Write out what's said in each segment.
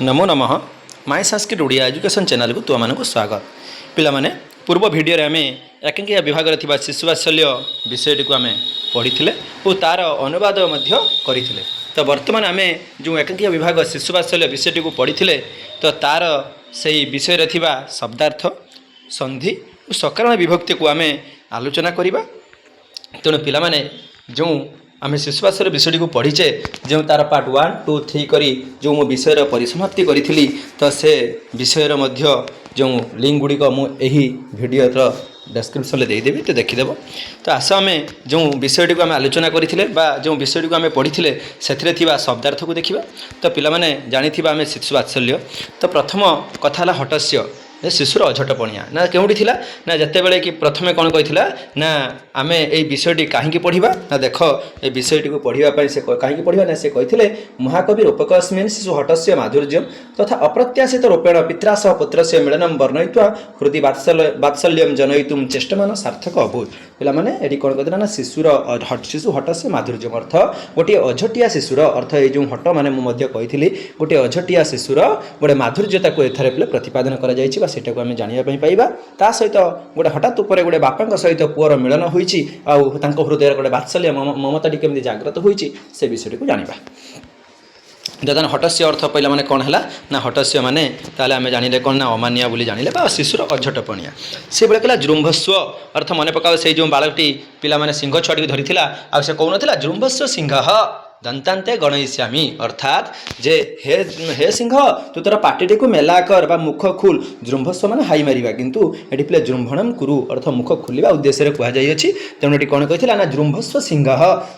नमो नमः my Sanskrit Odia education channel को तुमको स्वागत पिलामाने पूर्व वीडियो आम एकांकिया विभाग शिशु वात्सल्य विषयटी को आम पढ़ी और तार अनुवाद करते तो बर्तमान आम जो एकांकिया विभाग शिशु वात्सल्य विषयटी को पढ़ी तो तार से विषय शब्दार्थ संधि और सकारण विभक्ति को आम आलोचना करवा तेणु पिलामाने जो आम शिशु वात्सल्य विषय को पढ़ीचे जो तार पार्ट 1, 2, 3 करी जो मो विषय परिसमाप्ति करी तो से विषय जो लिंक गुड़िक मुझे भिडियो डिस्क्रिप्शन में देदेवी तो देखीदेव तो आस आम जो विषयटी को आम आलोचना करते जो विषयटी को आम पढ़ी से शब्दार्थ को देखा तो पिलाने जानी आम शिशु वात्सल्य तो प्रथम कथा हटस्य शिशुर अझटपणिया ना केउठी थिला ना जतेबेले कि प्रथमे कौन कहिथिला ना आमे ए विषयटी काहींकी पढ़िबा ना देख ए विषयटी को पढ़िबा पई से काहींकी पढ़िबा ना से कहिथिले महाकवि रूपकस्मिन् शिशु हटस्य माधुर्यम तथा अप्रत्याशित रूपेण पित्रा सह पुत्रस्य मिलनम वर्णयित्वा हृदि वात्सल्यम जनयितुम चेष्टमान सार्थक अभूत पिला माने एडी कोन कहिथिला ना शिशु हटस्य माधुर्यम अर्थ गोटे अझटिया शिशुर अर्थ ए जो हट माने मु मध्य कहिथिली गोटे अझटिया शिशुर गोटे माधुर्यता को एथरे प्रतिपादन करा जायछि सेटा को आम जानापी पाइबा ता सहित गोटे हठात उपर गोटे बापा सहित पुअर मिलन होती हृदय गोटे वात्सल्य ममताटी केमती जागृत होती से विषय को जाना जदन हटस्य अर्थ पहला माने कौन है ना हटस्य माने ताले आम जानिले कौन ना अमानिया बोली जानिले बा शिशुर अझटपणिया से बेले कहला जृंभस्व अर्थ मन पकाओ से जो बालकटी पिला माने सिंह छुआटी धरिथिला आ से कौन थिला जृंभस्व सिंह दंतांते गणयिष्यामि अर्थात जे हे सिंह तू तोर पाटिटी को मेला कर बा मुख खुल जृंभस्व माने हाई मारिबा किंतु एटी पिले जृंभणम कुरु अर्थ मुख खुलिबा उद्देश्य रे कुहा जाई अछि तेणु एटी कोन कहिथिला ना जृंभस्व सिंह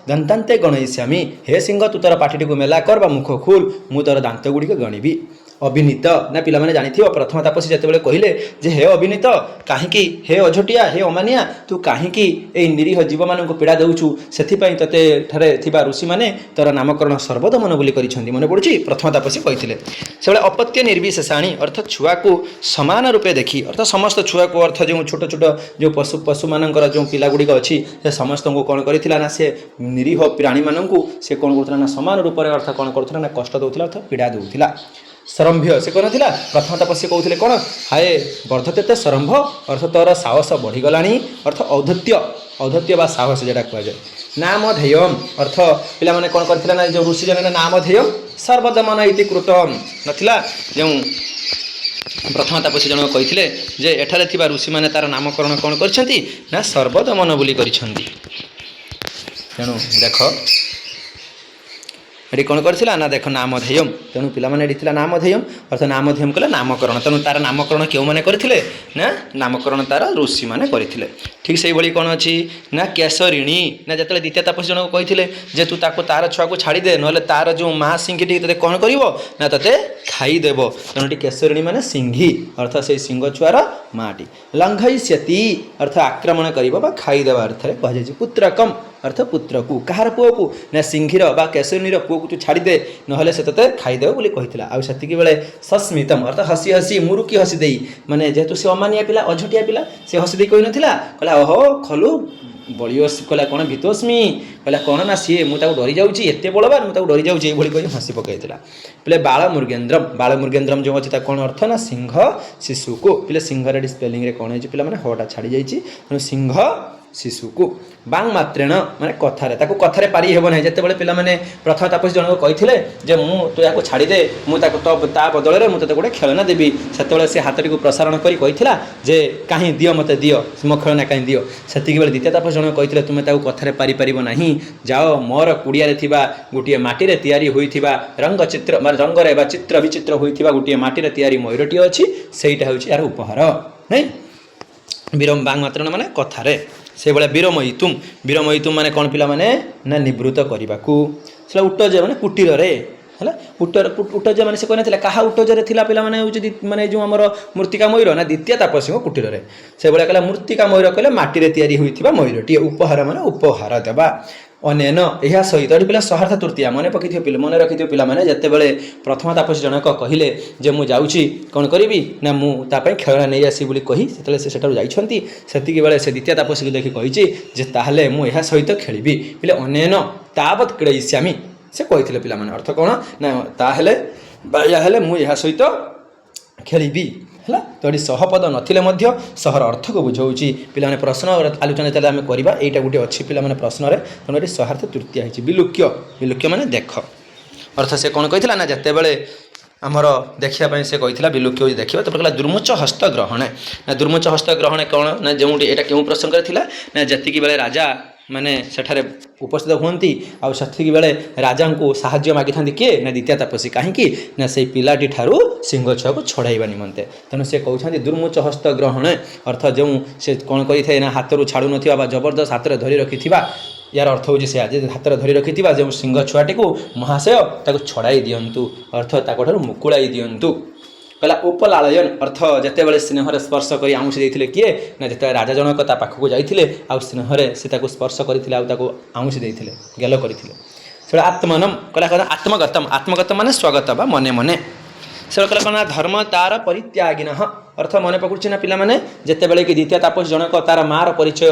दंतांते गणयिष्यामि हे सिंह तू तोर पाटिटी को मेला कर बा मुख खुल मु तोर दांत गुडी के गणिबी अभिनीत ना पिला माने जानी प्रथम तापसी जिते कहले जे हे अभिनीत कहीं हे अझटिया हे अमानिया तू कहीं ए निरीह जीव मान पीड़ा देउछु सेथिपाई तते ठरे थिबा ऋषि माने तोर नामकरण सर्वदमन बोली करिसेंती मन पड़ुछि प्रथम तापसी कहिथिले सेबले अपत्य निर्विशेषाणी अर्थात छुआ को समान रूपे देखी अर्थात समस्त छुआ को अर्थ जो छोट छोट जो पशु मानकर जो पिला गुड़िक अच्छी से समस्त को कौन करथिला ना से निरीह प्राणी माननकु से कौन करथिला ना समान रूप से अर्थ कौन करथिला ना कष्ट दउथिला अर्थात पीड़ा दउथिला सरंभ्य से कौन थिला प्रथम तपस्या कहते कौन हाय वर्धते सरंभ अर्थ तोर साहस बढ़ीगलाणी अर्थ औद्धत्य बा साहस जेटा कह जाए नाम ध्येयम अर्थ पिला माने कौन करथिला ना जो ऋषि जन नाम ध्येयम सर्वदमन इति कृतम नथिला जो प्रथम तपस्या जन कहिथिले जे एठारे थिबा ऋषि माने तार नामकरण कौन करछंती ना सर्वदमन बोली करछंती तेणु देख ये कौन करथिला ना देख नामधेयम तेणु पिला माने एठी थिला नामधेयम अर्थ नामधेयम कले नामकरण तेणु तार नामकरण केउ माने करथिले ना नामकरण तार ऋषि माने करथिले ठीक से भली कौन अच्छी ना केशरिणी ना जिते द्वितीय तापसी जन कही जे तू ताको तार छुआ को छाड़ी दे ना तार जो माँ सिंघी ते कौन कर ना ते खाईदेव तेणु केशरिणी माने सिंघी अर्थात से सिंह छुआर माटी लंघयिष्यति अर्थ आक्रमण कर खाईदेव अर्थ कह पुत्रकम अर्थ पुत्र को कहार पुओ को ना सिंघीर बा केशरिणीर पुओ को तू छाड़ी दे ना से ते खाईदेव बोली कही आती बेले सस्मितम अर्थ हसी हसी मुरुकी हसी दे माने जेहेतु से अमानिया पिला अझटिया पिला से हसी दे कही ना कहला ओहो खलु बलिओस कहला कौन भीतोस्मी कहला कौन ना सी मुझे डरी जाऊँगी एत बलवान मुझे डरी जाऊँगी ये कही हसी पकई पे बालमुर्गेन्द्रम जो अच्छी कौन अर्थ ना सिंह शिशु को पे सिंह रेडी स्पेलिंग कौन है पे हटा छाड़ी जाइए सिंह शिशु को बांग मात्रेण माने कथारे ताको कथारे पारी हेबो नै जते बेले पिला माने प्रथम तापसी जन को कहिथिले जे मु तो याको छाड़ी दे मु ताको तो ता बदल रे मु तते गोटे खेलना देबी सेतेबेले से हातटी को प्रसारण करी कहिथिला जे काहे दियो मते दियो मो खेलना काहे दियो सेतिकी बेले द्वितीय तापसी जन कहिथिले तुमे ताको कथारे पारी परिबो नाही जाओ मोर कुडिया रे थिबा गुटिए माटी रे तयारी होइथिबा रंग चित्र माने रंग रे बा चित्र विचित्र होइथिबा गुटिए माटी रे तयारी मयूरटी अछि सेइटा होछि यार उपहार नै विरम बांग मात्रेण माने कथारे से भाया वीरमयितुम माने कौन पिला माने ना निवृत्त करने से उटज माने कुटीर रे है उटज माने से कहना क्या उटज थिला पिला माने माने जो आमर मृत्तिका मयूर ना द्वितीय तापसी कुटीर रे से भाया कहला मृत्तिका मयूर कहले माटी तैयारी होइथिबा मयूरटी उपहार माने उपहार देवा अनेन यह सहित ये पिला सहार्थ तृतीया मन पकड़ मन रखि पिला माने जिते बड़े प्रथम तापसी जनक कहले जे मु जाउची कौन करी ना मुझे खेलना नहीं आसी बोली कही से जाइछंती सेतिकी बेले से द्वितीय तापसी को देखि कहिछि जे ताहले मु यह सहित खेलिबी पिले अनेन तावत क्रीड़यिष्यामि से कही पिला माने अर्थ कौन ना ताहले ବାୟା ହେଲେ ମୁଁ ଏହା ସହିତ ଖେଳିବି ହେଲା। ତ ଏଠି ସହପଦ ନଥିଲେ ମଧ୍ୟ ସହର ଅର୍ଥକୁ ବୁଝାଉଛି। ପିଲାମାନେ ପ୍ରଶ୍ନ ଆଲୋଚନା ଯେତେବେଳେ ଆମେ କରିବା ଏଇଟା ଗୋଟେ ଅଛି ପିଲାମାନେ ପ୍ରଶ୍ନରେ, ତେଣୁ ଏଠି ସହାର୍ଥ ତୃତୀୟା ହେଇଛି। ବିଲୁକ୍ୟ, ବିଲୁକ୍ୟ ମାନେ ଦେଖ, ଅର୍ଥ ସେ କ'ଣ କହିଥିଲା ନା ଯେତେବେଳେ ଆମର ଦେଖିବା ପାଇଁ ସେ କହିଥିଲା ବିଲୁକ୍ୟ ହେଉଛି ଦେଖିବା, ତାପରେ କହିଲା ଦୁର୍ମୁଚ ହସ୍ତ ଗ୍ରହଣେ। ନା ଦୁର୍ମୁଚ ହସ୍ତ ଗ୍ରହଣେ କ'ଣ ନା ଯେଉଁଠି ଏଇଟା କେଉଁ ପ୍ରସଙ୍ଗରେ ଥିଲା ନା ଯେତିକି ବେଳେ ରାଜା ମାନେ ସେଠାରେ ଉପସ୍ଥିତ ହୁଅନ୍ତି ଆଉ ସେତିକି ବେଳେ ରାଜାଙ୍କୁ ସାହାଯ୍ୟ ମାଗିଥାନ୍ତି କିଏ ନା ଦ୍ୱିତୀୟ ତାପସୀ। କାହିଁକି ନା ସେଇ ପିଲାଟି ଠାରୁ ସିଂହ ଛୁଆକୁ ଛଡ଼ାଇବା ନିମନ୍ତେ। ତେଣୁ ସେ କହୁଛନ୍ତି ଦୁର୍ମୁଚ ହସ୍ତ ଗ୍ରହଣେ, ଅର୍ଥ ଯେଉଁ ସେ କ'ଣ କରିଥାଏ ନା ହାତରୁ ଛାଡ଼ୁନଥିବା ବା ଜବରଦସ୍ତ ହାତରେ ଧରି ରଖିଥିବା, ୟାର ଅର୍ଥ ହେଉଛି ସେ ଆଜି ହାତରେ ଧରି ରଖିଥିବା ଯେଉଁ ସିଂହ ଛୁଆଟିକୁ ମହାଶୟ ତାକୁ ଛଡ଼ାଇ ଦିଅନ୍ତୁ, ଅର୍ଥ ତାଙ୍କଠାରୁ ମୁକୁଳାଇ ଦିଅନ୍ତୁ। କହିଲା ଉପଲାଳୟନ, ଅର୍ଥ ଯେତେବେଳେ ସ୍ନେହରେ ସ୍ପର୍ଶ କରି ଆଉଁସି ଦେଇଥିଲେ କିଏ ନା ଯେତେବେଳେ ରାଜା ଜଣକ ତା ପାଖକୁ ଯାଇଥିଲେ ଆଉ ସ୍ନେହରେ ସେ ତାକୁ ସ୍ପର୍ଶ କରିଥିଲେ ଆଉ ତାକୁ ଆଉଁସି ଦେଇଥିଲେ, ଗେଲ କରିଥିଲେ। ସେଟା ଆତ୍ମନମ, କହିଲା କହିଲା ଆତ୍ମଗତମ, ଆତ୍ମଗତମ ମାନେ ସ୍ୱଗତ ବା ମନେ ମନେ। ସେଟା କହିଲା କ'ଣ ଧର୍ମ ତାର ପରିତ୍ୟାଗିନ, ଅର୍ଥ ମନେ ପକାଉଛି ନା ପିଲାମାନେ ଯେତେବେଳେ କି ଦ୍ୱିତୀୟ ତାପସ ଜଣକ ତାର ମାଆର ପରିଚୟ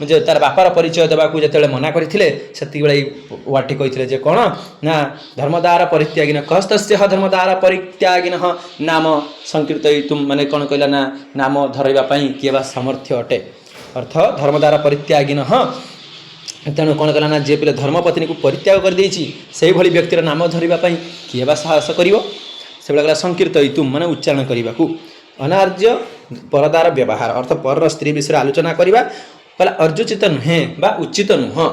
ଯେ ତାର ବାପାର ପରିଚୟ ଦେବାକୁ ଯେତେବେଳେ ମନା କରିଥିଲେ ସେତିକିବେଳେ ଏଇ ୱାର୍ଡଟି କହିଥିଲେ ଯେ କ'ଣ ନା ଧର୍ମଦାର ପରିତ୍ୟାଗିନ କସ୍ତସ୍ୟ ଧର୍ମଦାର ପରିତ୍ୟାଗିନ ନାମ ସଂକୀର୍ତ୍ତୟିତୁମ୍, ମାନେ କ'ଣ କହିଲା ନା ନାମ ଧରାଇବା ପାଇଁ କିଏ ବା ସାମର୍ଥ୍ୟ ଅଟେ, ଅର୍ଥ ଧର୍ମଦାର ପରିତ୍ୟାଗିନ। ତେଣୁ କ'ଣ କଲା ନା ଯିଏ ପିଲା ଧର୍ମପତ୍ନୀକୁ ପରିତ୍ୟାଗ କରିଦେଇଛି ସେଇଭଳି ବ୍ୟକ୍ତିର ନାମ ଧରିବା ପାଇଁ କିଏ ବା ସାହସ କରିବ। ସେଭଳିଆ କହିଲା ସଂକୀର୍ତ୍ତୟିତୁମ୍ ମାନେ ଉଚ୍ଚାରଣ କରିବାକୁ। ଅନାର୍ଯ୍ୟ ପରଦାର ବ୍ୟବହାର, ଅର୍ଥ ପରର ସ୍ତ୍ରୀ ବିଷୟରେ ଆଲୋଚନା କରିବା। କହିଲା ଅର୍ଜୁଚିତ ନୁହେଁ ବା ଉଚିତ ନୁହଁ।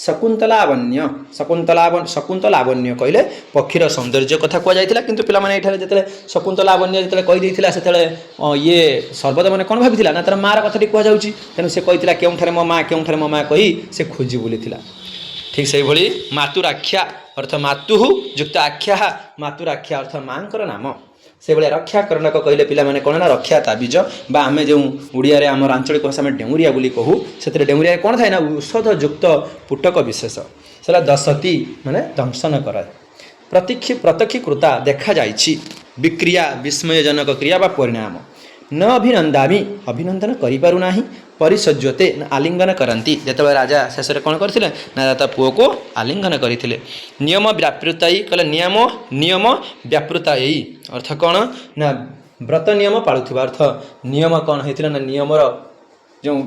ଶକୁନ୍ତଳାବନ୍ୟ, ଶକୁନ୍ତଳାବନ୍ୟ କହିଲେ ପକ୍ଷୀର ସୌନ୍ଦର୍ଯ୍ୟ କଥା କୁହାଯାଇଥିଲା, କିନ୍ତୁ ପିଲାମାନେ ଏଠାରେ ଯେତେବେଳେ ଶକୁନ୍ତଳାବନ୍ୟ ଯେତେବେଳେ କହିଦେଇଥିଲା ସେତେବେଳେ ଇଏ ସର୍ବଦ ମାନେ କ'ଣ ଭାବିଥିଲା ନା ତାର ମାଆର କଥାଟି କୁହାଯାଉଛି। ତେଣୁ ସେ କହିଥିଲା କେଉଁଠାରେ ମୋ ମାଆ, କେଉଁଠାରେ ମୋ ମାଆ କହି ସେ ଖୋଜି ବୁଲିଥିଲା। ଠିକ୍ ସେଇଭଳି ମାତୁରାଖ୍ୟା, ଅର୍ଥ ମାତୁଃ ଯୁକ୍ତ ଆଖ୍ୟା, ମାତୁରାଖ୍ୟା ଅର୍ଥ ମାଆଙ୍କର ନାମ। ସେଭଳିଆ ରକ୍ଷା କରଣକ କହିଲେ ପିଲାମାନେ କ'ଣ ନା ରକ୍ଷା ତାବିଜ ବା ଆମେ ଯେଉଁ ଓଡ଼ିଆରେ ଆମର ଆଞ୍ଚଳିକ ଭାଷା ଆମେ ଡେଉଁରିଆ ବୋଲି କହୁ, ସେଥିରେ ଡେଉଁରିଆରେ କ'ଣ ଥାଏ ନା ଔଷଧ ଯୁକ୍ତ ପୁଟକ ବିଶେଷ। ସେଟା ଦଶତି ମାନେ ଦଂଶନ କରାଏ। ପ୍ରତ୍ୟକ୍ଷୀକୃତା ଦେଖାଯାଇଛି। ବିକ୍ରିୟା ବିସ୍ମୟଜନକ କ୍ରିୟା ବା ପରିଣାମ। ନ ଅଭିନନ୍ଦାମି ଅଭିନନ୍ଦନ କରିପାରୁନାହିଁ। ପରିସଜ୍ୟତେ ଆଲିଙ୍ଗନ କରନ୍ତି, ଯେତେବେଳେ ରାଜା ଶେଷରେ କ'ଣ କରିଥିଲେ ନା ତା ପୁଅକୁ ଆଲିଙ୍ଗନ କରିଥିଲେ। ନିୟମ ବ୍ୟାପୃତାଇ କହିଲେ ନିୟମ ବ୍ୟାପୃତାଇ ଅର୍ଥ କ'ଣ ନା ବ୍ରତ ନିୟମ ପାଳୁଥିବା, ଅର୍ଥ ନିୟମ କ'ଣ ହେଇଥିଲା ନା ନିୟମର ଯେଉଁ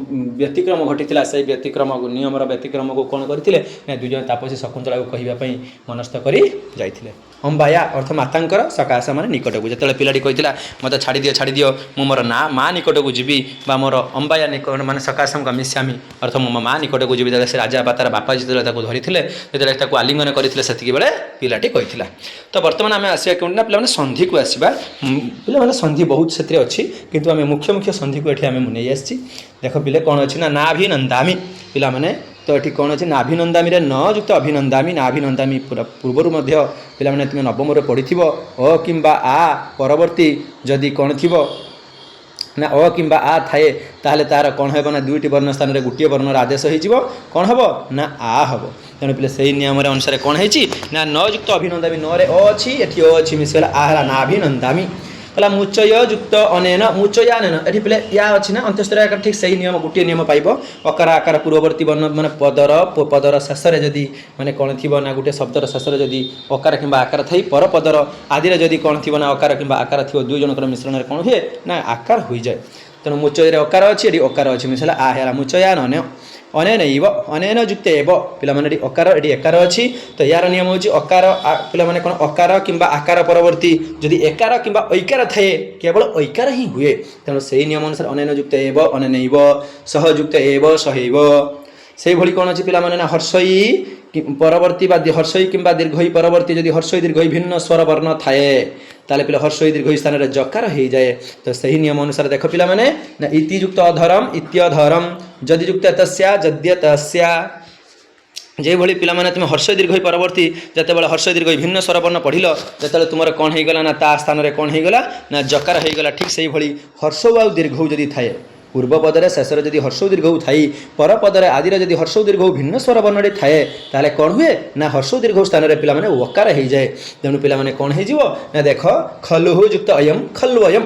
ବ୍ୟତିକ୍ରମ ଘଟିଥିଲା ସେଇ ନିୟମର ବ୍ୟତିକ୍ରମକୁ କ'ଣ କରିଥିଲେ ନା ଦୁଇ ଜଣ ତାପସୀ ଶକୁନ୍ତଳାକୁ କହିବା ପାଇଁ ମନସ୍ଥ କରି ଯାଇଥିଲେ। ଅମ୍ବାୟା ଅର୍ଥ ମାତାଙ୍କର ସକାଶ ମାନେ ନିକଟକୁ, ଯେତେବେଳେ ପିଲାଟି କହିଥିଲା ମୋତେ ଛାଡ଼ିଦିଅ ମୁଁ ମୋର ମା ନିକଟକୁ ଯିବି ବା ମୋର ଅମ୍ବାୟା ନିକଟ ମାନେ ସକାଶମ ଗମିଷ୍ୟାମି, ଅର୍ଥ ମୁଁ ମୋ ମା ନିକଟକୁ ଯିବି। ଯେତେବେଳେ ସେ ରାଜା ବା ତାର ବାପା ଯେତେବେଳେ ତାକୁ ଧରିଥିଲେ ଯେତେବେଳେ ତାକୁ ଆଲିଙ୍ଗନ କରିଥିଲେ ସେତିକି ବେଳେ ପିଲାଟି କହିଥିଲା। ତ ବର୍ତ୍ତମାନ ଆମେ ଆସିବା କେଉଁଠି ନା ପିଲାମାନେ ସନ୍ଧିକୁ ଆସିବା। ପିଲାମାନେ ସନ୍ଧି ବହୁତ ସେଥିରେ ଅଛି, କିନ୍ତୁ ଆମେ ମୁଖ୍ୟ ସନ୍ଧିକୁ ଏଠି ଆମେ ନେଇ ଆସିଛି। ଦେଖ ପିଲେ କ'ଣ ଅଛି ନା ନାଭିନନ୍ଦାମି, ପିଲାମାନେ ତ ଏଠି କ'ଣ ଅଛି ନାଭିନନ୍ଦାମିରେ ନ ଯୁକ୍ତ ଅଭିନନ୍ଦାମି, ନାଭିନନ୍ଦାମି ପୂର୍ବରୁ ମଧ୍ୟ ପିଲାମାନେ ତୁମେ ନବମରେ ପଢ଼ିଥିବ ଅ କିମ୍ବା ଆ ପରବର୍ତ୍ତୀ ଯଦି କ'ଣ ଥିବ ନା ଅ କିମ୍ବା ଆ ଥାଏ ତାହେଲେ ତାର କ'ଣ ହେବ ନା ଦୁଇଟି ବର୍ଣ୍ଣ ସ୍ଥାନରେ ଗୋଟିଏ ବର୍ଣ୍ଣର ଆଦେଶ ହୋଇଯିବ, କ'ଣ ହେବ ନା ଆ ହେବ। ତେଣୁ ପିଲେ ସେଇ ନିୟମରେ ଅନୁସାରେ କ'ଣ ହେଇଛି ନା ନ ଯୁକ୍ତ ଅଭିନନ୍ଦାମି, ନରେ ଅ ଅଛି ଏଠି ଅ ଅଛି ମିଶିଗଲା ଆ ହେଲା ନାଭିନନ୍ଦାମି। କହିଲା ମୁଚୟ ଯୁକ୍ତ ଅନେନ ମୁଚୟାନେନ, ଏଠି ପିଲେ ୟା ଅଛି ନା ଅନ୍ତ୍ୟସ୍ତର ଆକାର, ଠିକ୍ ସେଇ ନିୟମ ଗୋଟିଏ ନିୟମ ପାଇବ। ଅକାର ଆକାର ପୂର୍ବବର୍ତ୍ତୀ ବର୍ଣ୍ଣ ମାନେ ପଦର ଶେଷରେ ଯଦି ମାନେ କ'ଣ ଥିବ ନା ଗୋଟେ ଶବ୍ଦର ଶେଷରେ ଯଦି ଅକାର କିମ୍ବା ଆକାର ଥାଇ ପରପଦର ଆଦିରେ ଯଦି କ'ଣ ଥିବ ନା ଅକାର କିମ୍ବା ଆକାର ଥିବ, ଦୁଇ ଜଣଙ୍କର ମିଶ୍ରଣରେ କ'ଣ ହୁଏ ନା ଆକାର ହୋଇଯାଏ। ତେଣୁ ମୁଚୟରେ ଅକାର ଅଛି ଏଠି ଅକାର ଅଛି ମିଶିଲା ଆ ହେଲା ମୁଚୟାନନ। ଅନେନୈବ ଅନେନ ଯୁକ୍ତ ଏବ, ପିଲାମାନେ ଏଠି ଅକାର ଏଠି ଏକାର ଅଛି, ତ ୟାର ନିୟମ ହେଉଛି ଅକାର ପିଲାମାନେ କ'ଣ ଅକାର କିମ୍ବା ଆକାର ପରବର୍ତ୍ତୀ ଯଦି ଏକାର କିମ୍ବା ଐକାର ଥାଏ କେବଳ ଐକାର ହିଁ ହୁଏ। ତେଣୁ ସେଇ ନିୟମ ଅନୁସାରେ ଅନେନ ଯୁକ୍ତ ଏବ ଅନେନୈବ, ସହ ଯୁକ୍ତ ଏବ ସହୈବ। ସେଇଭଳି କ'ଣ ଅଛି ପିଲାମାନେ ନା ହର୍ଷଇ ପରବର୍ତ୍ତୀ ବା ହର୍ଷଇ କିମ୍ବା ଦୀର୍ଘଇ ପରବର୍ତ୍ତୀ ଯଦି ହର୍ଷଇ ଦୀର୍ଘଇ ଭିନ୍ନ ସ୍ୱର ବର୍ଣ୍ଣ ଥାଏ ତାହେଲେ ପିଲା ହର୍ଷଇ ଦୀର୍ଘଇ ସ୍ଥାନରେ ଜକାର ହେଇଯାଏ। ତ ସେହି ନିୟମ ଅନୁସାରେ ଦେଖ ପିଲାମାନେ ନା ଇତି ଯୁକ୍ତ ଅଧରମ୍ ଇତ୍ୟଧରମ୍, ଯଦି ଯୁକ୍ତ ତସ୍ୟା ଯଦ୍ୟତସ୍ୟା, যেভাবে পিলামানে তুমি হর্ষই দীর্ঘই পরবর্তী যেতবে হর্ষই দীর্ঘই ভিন্ন স্বরবর্ণ পড়িল যেতবে তোমার কণ হয়ে গলা না তা স্থাନରେ কণ হয়ে গলা না জকার হয়ে গলা, ঠিক সেইভাবে হর্ষ আউ দীর্ঘ যদি থাকে পূর্বপদরে শেষরে যদি হর্ষ দীর্ঘ থাই পরপদরে আদিরে যদি হর্ষ দীর্ঘ ভিন্ন স্বরবর্ণটি থাকে তাহলে কণ হুয়ে না হর্ষ দীর্ঘ স্থাନରେ পিলামানে ওকার হয়ে যায়। তেমন পিলামানে কণ হয়ে যাব না দেখ খলুহু যুক্ত অয়ম খলু অয়ম,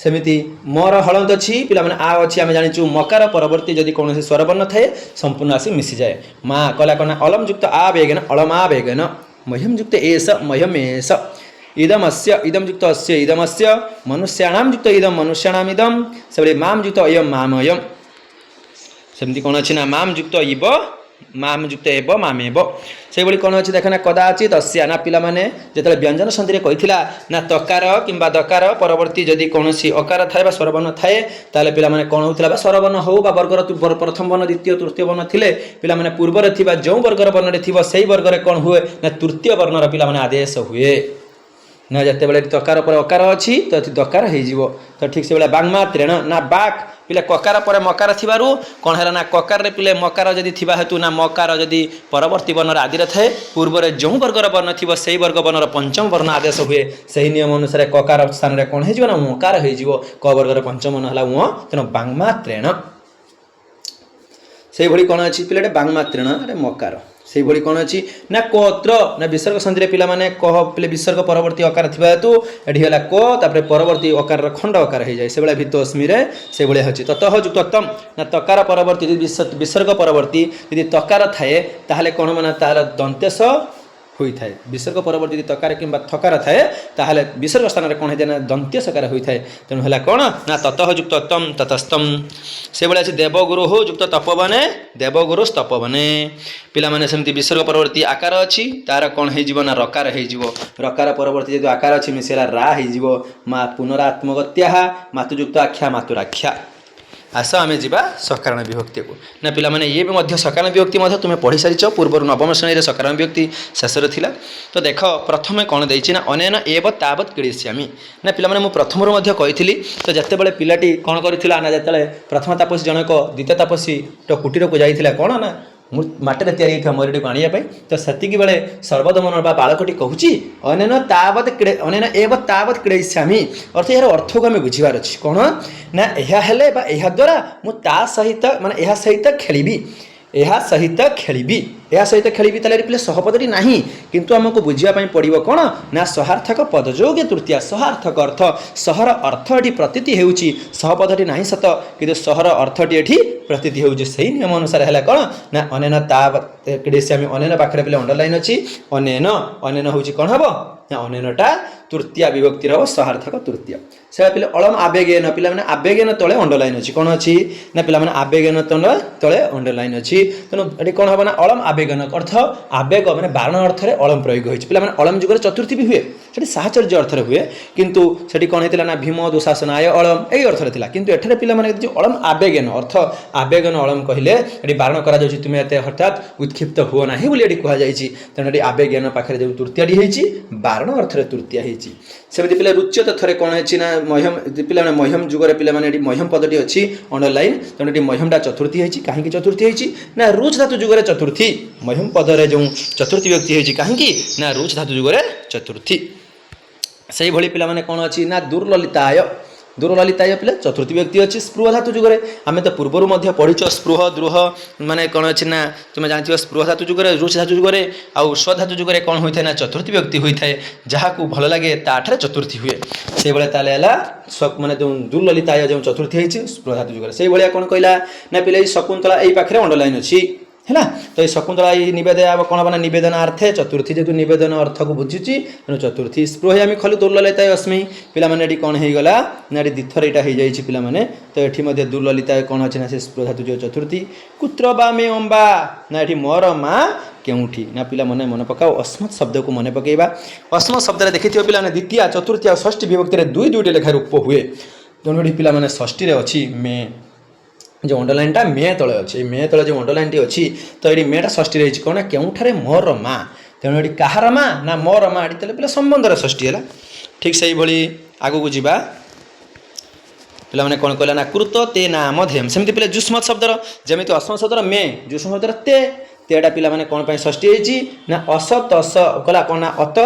সেমিতি মর হলন্ত অছি পিলামানে আ অছি আমি জানিছু মকার পরবর্তী যদি কৌশি স্বরবর্ণ থাকে সম্পূর্ণ আসি মিশি যায়। মা কলা কনা অলম যুক্ত আ বেগেন অলম আ বেগেন, মহ্যম যুক্ত এস মহ্যম এস, इदमस्य इदम युक्त अस्य इदमस्य मनुष्याणाम युक्त इदम मनुष्याणाम इदम से माम युक्त अयम मामयम सेमती कौन अच्छी ना माम युक्त इव माम युक्त एव मामेव से कौन अच्छी देखना कदाचित अस्य ना पिला माने जिते व्यंजन संधि कही ना तकार किंबा दकार परवर्ती जदि कौन अकार थाए स्वरवर्ण थाए ताले पिला माने कौन होता स्वरवर्ण हो वर्गर प्रथम वर्ण द्वितीय तृतीय वर्ण थिले पिला माने पूर्वर थिबा जो वर्गर वर्ण थिबो सेही वर्गर कौन हुए ना तृतीय वर्णर पिला माने आदेश हुए ना जिते बड़े तकार पर अकार अच्छी तो दकार हो तो ठीक से भाई बांगमात्रेण ना बाक पिले ककार पर मकार थिबारु कौन है ना ककार रे पिले मकार जदि थिबा हेतु ना मकार जदि परवर्ती वर्णर आदि थाए पूर्व जो वर्गर वर्ण थी से वर्ग वर्णर पंचम वर्ण आदेश हुए सही नियम अनुसार ककार स्थान में कौन हो ना मकार हो क वर्गर पंचम वर्ण है उ तेणु बांगमात्रेण से भली कौन अच्छी पिले बांगमात्रेण मकार से भली कौन अच्छी ना कोत्र ना विसर्ग संधि पिला माने कह पिले विसर्ग परवर्ती अकार थिबा हेतु एठी होला को तापर परवर्ती अकार खंड अकार हो जाए से बेला भित्तोस्मी रे से भले होची ततः युक्त तम ना तकार परवर्ती विसर्ग परवर्ती यदि तकार थाए ताहले कोन माने तार दंतेश होई थाए विसर्ग परवर्ती तकार किंबा थकार थाए ताहले विसर्ग स्थान रे कोन हे ना दंत्य सकार होई थाए तेनु हला कोन ना ततः युक्त तम ततस्तम से भले अछि देवगुरु हो युक्त तपवने देवगुरु तपवने पिला माने सेमती विसर्ग परवर्ती आकार अछि तार कोन हे जीव ना रकार हे जीव रकार परवर्ती जे आकार अछि मिसेला रा हे जीव मा पुनरात्मगत्या मातुयुक्त आख्या मातुराख्या आस आम जा सकारण विभक्ति को ना पिला माने ये भी सकारण विभक्ति तुम्हें पढ़ी सारी पूर्व नवम श्रेणी सकारण विभक्ति शेष थिला तो देख प्रथम कौन देना ना अनेन एव तावत क्रीडिष्यामि ना पिला माने मु प्रथम कही तो जिते बड़े पिलाटी कौन करथिला ना जिते प्रथम तापसी जनक द्वितीय तापसी तो कुटीर को जाइथिला कौन ना माटी या मरीटी को आने तो सेतिकी बेले सर्वदमन बालकटी कहूँ अनेन तावत अनेन एव तावत क्रीडिष्यामि अर्थ यार अर्थ को आम बुझार अच्छी कौन ना यह द्वारा मुझा सहित माने यह सहित खेली यह सहित खेली ताले पिले सहपदटी नहीं किंतु आमको बुझापी पड़ो कौन ना सहार्थक पद जोगे तृतीया सहार्थक अर्थ सहर अर्थ ये प्रतीति होउची सहपदटी नहीं सत कि सहर अर्थटी ये प्रतीति होउची सही नियम अनुसार है कौन ना अनेन तावत क्रीडिष्यामि अनेन पाखे पे अंडरलाइन अच्छी अनेन अनेन होउची कौन हम ना अनेनटा तृतीया विभक्तिर हम सहार्थक तृतीय से पे अलम आवेगेन पिला माने आवेगेन तले अंडरलाइन अच्छी कौन अच्छी ना पिला माने आवेगेन तले अंडरलाइन अच्छी तेणु ये कौन हम ना अलम आवेगन अर्थ आवेग मैंने बारण अर्थ में अलम प्रयोग होती पे अलम जुगर चतुर्थी भी हुए से साहचर्य अर्थ हुए किंतु से कौन होता ना भीम दुशासनाय अलम यही अर्थ था किंतु एठारे पिला माने जो अलम आवेगन अर्थ आवेगन अलम कहले ये बारण करा जाउछि तुमे एते हठात उत्क्षिप्त हुओ नाही बोली ये कहा जाइछि तेणु ये आवेगन पाखे जो तृतीयटी होइछि बारण अर्थ में तृतीया होइछि सेमती पिला रुच्यत थरे कौन है ना मह्यम पिला मह्यम जुगर पिला माने मह्यम पदटी अच्छी अंडरलाइन तेणु ये मह्यमटा चतुर्थी होइछि कहीं चतुर्थी होइछि ना रुच धातु जुगर चतुर्थी मह्यम पदरे जो चतुर्थी व्यक्ति होइछि कहीं ना रुच धातु जुगर चतुर्थी से भली पिला माने कौन अच्छी ना दुर्ललिताय दुर्ललिताय पिला चतुर्थी व्यक्ति अच्छी स्पृह धातु जुगरे आम तो पूर्वर पढ़ीच स्पृह द्रुह माने कौन अच्छी ना तुम्हें जानते स्पृह धातु जुगरे रुच धातु जुगरे आउ स्वधातु जुगरे कौन होता है ना चतुर्थी व्यक्ति होता है जहाँ को भल लगे ताठे चतुर्थी हुए से भाई ताले माने जो दुर्ललिताय जो चतुर्थी होती स्पृह धातु जुगरे से भाया कौन कहला ना पिला शकुंतला यही पाखे अंडरलाइन अच्छी है तो ये शकुंतला निवेदन कौन हम निवेदनार्थे चतुर्थी जेहतु निवेदन अर्थ को बुझी तेणु चतुर्थी स्पृह आम खलु दुर्ललिता अस्मी पिला माने कौन होगा ना दिथर यहाँ हो जाए पिला माने तो ये दुर्ललिता कौन अच्छे ना से स्पृह धातु जो चतुर्थी कुत्र बा मे अम्बा ना ये मोर माँ केउठी ना पिला मन मन पकाओ अस्मत् शब्द को मन पकईवा अस्मत् शब्द देखी पिला द्वितीय चतुर्थी और षष्ठी विभक्ति दुई दुईटे लेखा रूप हुए तेणु पिला माने षष्ठी अच्छी मे जो अंडरलाइनटा मे तले अच्छे मे तले जो अंडरलाइनटी अच्छी तो ये मेटा षष्ठी रही कौन केउठारे मोर माँ तेणु ये कहार माँ ना मोर माँ ये पे संबंधर षष्ठी है ठीक से भाई आगू को जीवा पिला माने कौन कहला ना कृत ते नाम धेम सेमती पे जुष्मत शब्दर जमी अस्मत् शब्दर मे जुष्म शब्दर तेटा पिला माने कौन पाई षष्ठी होइछि ना असत अस कला कौन ना अत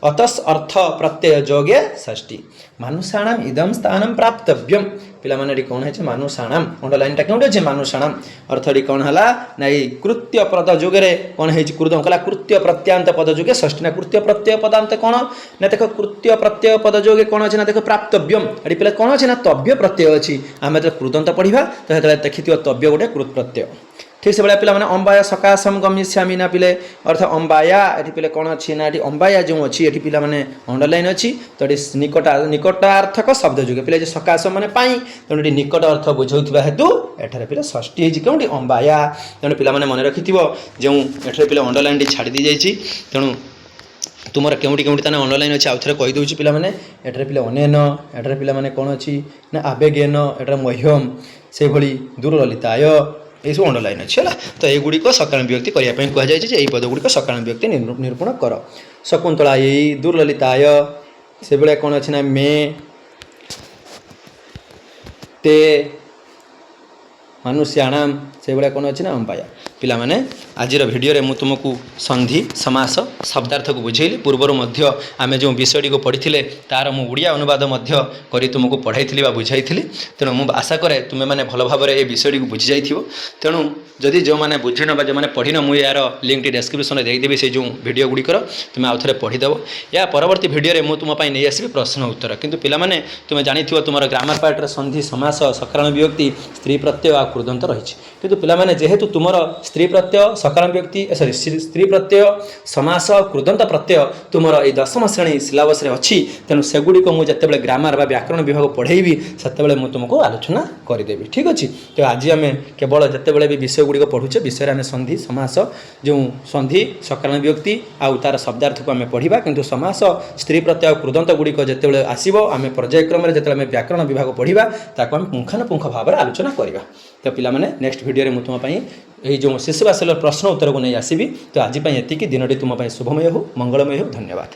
अतस अर्थ प्रत्यय जोगे षष्ठी मानुषाणाम इदम स्थानम प्राप्तव्यम पिला माने कौन है मानुषाणाम अंडरलाइन टा क्यों मानुषाणाम अर्थ कौन है ना कृत्य पद जोगे कौन है कला कृत्य प्रत्यांत पद जोगे षष्ठी ना कृत्य प्रत्यय पदांत कौन ना देख कृत्य प्रत्यय पद जोगे कौन अच्छे ना देख प्राप्तव्यम ये पिला कौन अच्छे ना तव्य प्रत्यय अच्छी आम जो कृदंत पढ़ा तो देखी तव्य गोटे कृत प्रत्यय ठीक से भाया पे अंबाया सकाशम गम्यस्यामि ना पिले अर्थ अंबाया ये पे कौन अच्छी ना ये अंबाया जो अच्छी ये पे अंडरलाइन अच्छी तो ये निकटार्थक शब्द जुगे पे सकाशम मैंने पाई तेणु ये निकट अर्थ बुझाऊा हेतु एठार पे षष्ठी कौन अंबाया तेणु पे मन रखि जो एठार पे अंडरलाइन छाड़ी दी जाइए तेणु तुमर केउटी केउटी ताने ऑनलाइन अच्छे आउ थे कहीदे पे एठार पे अनेन एठार पे कौन अच्छी ना आवेगेन एठार मह्यम से भली दुर्ललिताय ये सब अंडरलाइन अच्छे है तो युड़िक सकारात्मक व्यक्ति करने कहुई ये पदगुड़िक सकारात्मक व्यक्ति निरूपण कर शकुंतला यही दुर्ललिताय से भाया कौन अच्छी ना मे ते मनुष्याणाम से भाया कौन अच्छी ना अंबाया पिला माने आज भिडियो मु तुमको संधि समास शब्दार्थ को बुझेली पूर्वर आमे जो विषयटी को पढ़ी तार मु ओडिया अनुवाद करी तुमको पढ़ाई बुझाई तेणु मुझे आशा करे तुम्हें मैंने भल भाव में ये विषयटी को बुझी जाइए तेणु जदि जो मैंने बुझीन जो मैंने पढ़ीन मुझे यार लिंक डिस्क्रिप्शन में देदेवी से जो भिडियो गुड़िकर तुम्हें आउ थे पढ़ीदेव या परवर्ती भिडियो में तुम नहीं आसबि प्रश्न उत्तर किंतु पिला माने तुम्हें जानी तुम ग्रामर पार्टर संधि समास सकारात्मक व्यक्ति स्त्री प्रत्यय आ कृदंत रही किंतु पिला माने जेहेतु तुमर स्त्री प्रत्यय सकारात्मक व्यक्ति सॉरी स्त्री प्रत्यय समास कृदंत प्रत्यय तुमर ये 10वीं श्रेणी सिलेबस रे अच्छी तेणु सेगुड़िक मुझे जिते ग्रामर बा व्याकरण विभाग पढ़ेबी से तुमको आलोचना करदेवी ठीक अच्छे तो आज आम केवल जिते भी विषय गुड़िक पढ़ुचे विषय आम संधि समास जो संधि सकारात्मक व्यक्ति आउ तार शब्दार्थ को आम पढ़ा किंतु समास स्त्री प्रत्यय कृदंत गुड़िक जिते आसो आम पर्यायक्रम जिते व्याकरण विभाग पढ़ा ताको आम पुंखानुपुंख भाव में आलोचना करवा तो पिला माने नेक्स्ट वीडियो में तुम ये जो शिशु वात्सल्य प्रश्न उत्तर को नहीं आसबि तो आज एति दिनटी तुम शुभमय हो मंगलमय हो धन्यवाद।